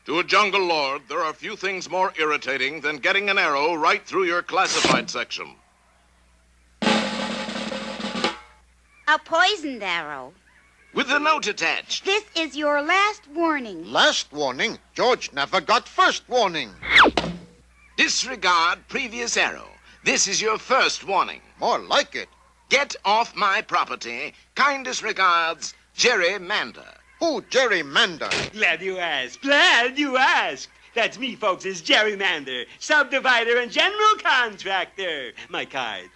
To a jungle lord, there are few things more irritating than getting an arrow right through your classified section. A poisoned arrow. With a note attached. This is your last warning. Last warning? George never got first warning. Disregard previous arrow. This is your first warning. More like it. Get off my property. Kindest regards, Jerry Mander. Who gerrymander? Glad you asked. Glad you asked. That's me, folks, is gerrymander, subdivider, and general contractor. My card.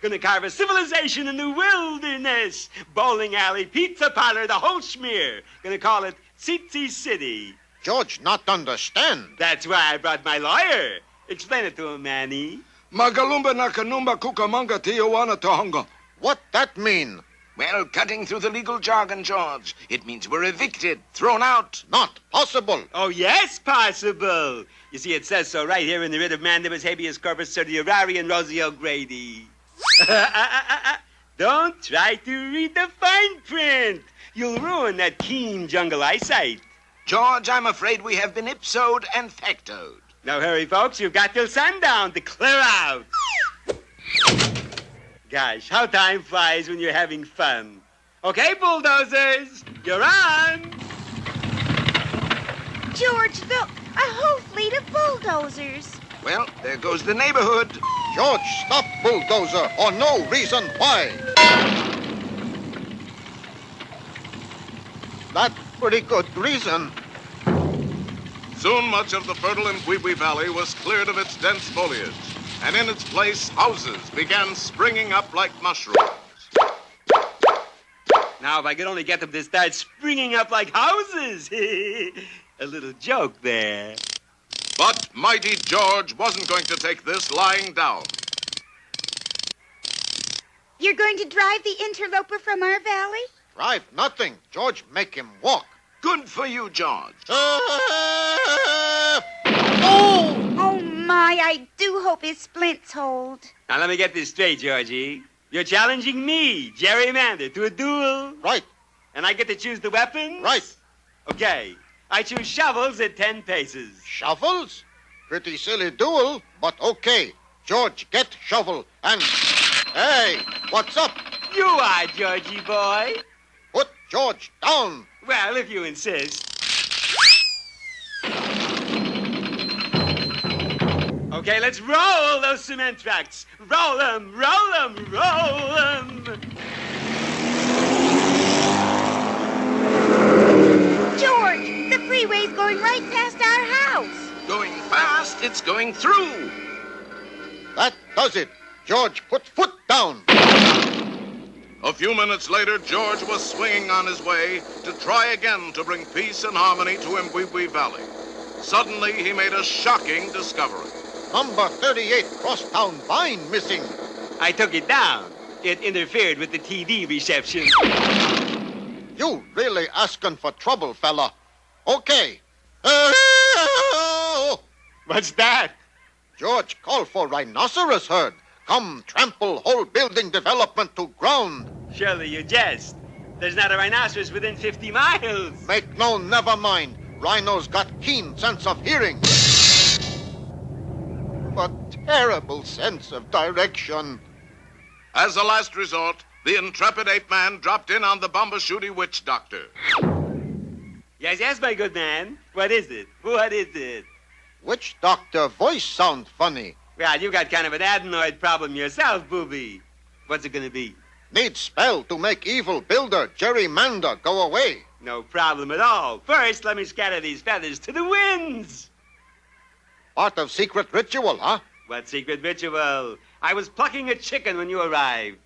Gonna carve a civilization in the wilderness. Bowling alley, pizza parlor, the whole schmear. Gonna call it Tsitsi City. George not understand. That's why I brought my lawyer. Explain it to him, Manny. Magalumba nakanumba kukamanga tijuana tohonga. What that mean? Well, cutting through the legal jargon, George. It means we're evicted, thrown out. Not possible. Oh, yes, possible. You see, it says so right here in the writ of mandamus habeas corpus certiorari and Rosie O'Grady. Don't try to read the fine print. You'll ruin that keen jungle eyesight. George, I'm afraid we have been ipsoed and factoed. Now hurry, folks. You've got till sundown to clear out. Gosh, how time flies when you're having fun. Okay, bulldozers, you're on. George, look, a whole fleet of bulldozers. Well, there goes the neighborhood. George, stop bulldozer or no reason why. That's pretty good reason. Soon much of the fertile Mpwipwi Valley was cleared of its dense foliage, and in its place, houses began springing up like mushrooms. Now, if I could only get them to start springing up like houses. A little joke there. But mighty George wasn't going to take this lying down. You're going to drive the interloper from our valley? Drive nothing. George make him walk. Good for you, George. Oh! Oh, my, I do hope his splints hold. Now, let me get this straight, Georgie. You're challenging me, gerrymander, to a duel? Right. And I get to choose the weapons? Right. Okay. I choose shovels at 10 paces. Shovels? Pretty silly duel, but okay. George, get shovel and... Hey, what's up? You are, Georgie boy. Put George down. Well, if you insist. Okay, let's roll those cement tracks. Roll them, roll them, roll them. George, the freeway's going right past our house. Going fast, it's going through. That does it. George, put foot down. A few minutes later, George was swinging on his way to try again to bring peace and harmony to Mpwipwi Valley. Suddenly, he made a shocking discovery. Number 38 crosstown vine missing. I took it down. It interfered with the TV reception. You really asking for trouble, fella. Okay. What's that? George, call for rhinoceros herd. Come trample whole building development to ground. Surely you jest. There's not a rhinoceros within 50 miles. Make no never mind. Rhinos got keen sense of hearing. But terrible sense of direction. As a last resort, the intrepid ape-man dropped in on the Bombashuti witch doctor. Yes, yes, my good man. What is it? What is it? Witch doctor voice sound funny. Well, you got kind of an adenoid problem yourself, booby. What's it gonna be? Need spell to make evil builder gerrymander go away. No problem at all. First, let me scatter these feathers to the winds. Part of secret ritual, huh? What secret ritual? I was plucking a chicken when you arrived.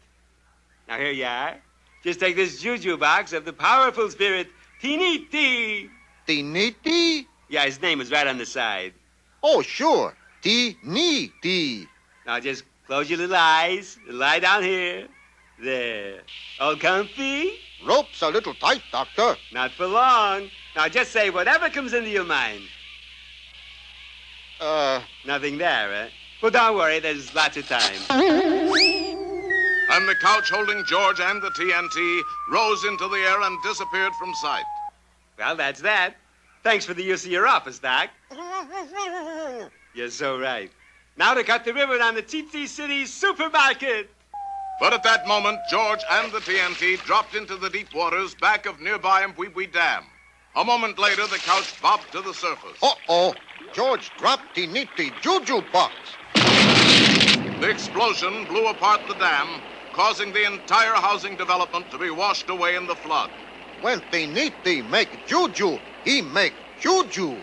Now, here you are. Just take this juju box of the powerful spirit, Tiniti. Tiniti? Yeah, his name is right on the side. Oh, sure. Tiniti. Now, just close your little eyes and lie down here. There. All comfy? Rope's a little tight, doctor. Not for long. Now, just say whatever comes into your mind. Nothing there, eh? Well, don't worry. There's lots of time. And the couch holding George and the TNT rose into the air and disappeared from sight. Well, that's that. Thanks for the use of your office, Doc. You're so right. Now to cut the ribbon on the Tsetse City supermarket. But at that moment, George and the TNT dropped into the deep waters back of nearby Mpwipwi Dam. A moment later, the couch bobbed to the surface. Uh-oh. George dropped the nifty juju box. The explosion blew apart the dam, causing the entire housing development to be washed away in the flood. When the nifty make juju, he make juju.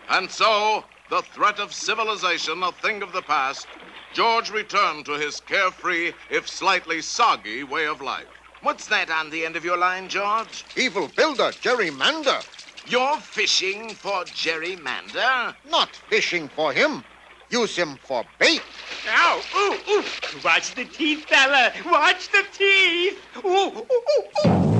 And so, the threat of civilization a thing of the past, George returned to his carefree, if slightly soggy, way of life. What's that on the end of your line, George? Evil builder, gerrymander. You're fishing for gerrymander? Not fishing for him. Use him for bait. Ow! Ooh! Ooh! Watch the teeth, fella! Watch the teeth! Ooh! Ooh! Ooh! Ooh!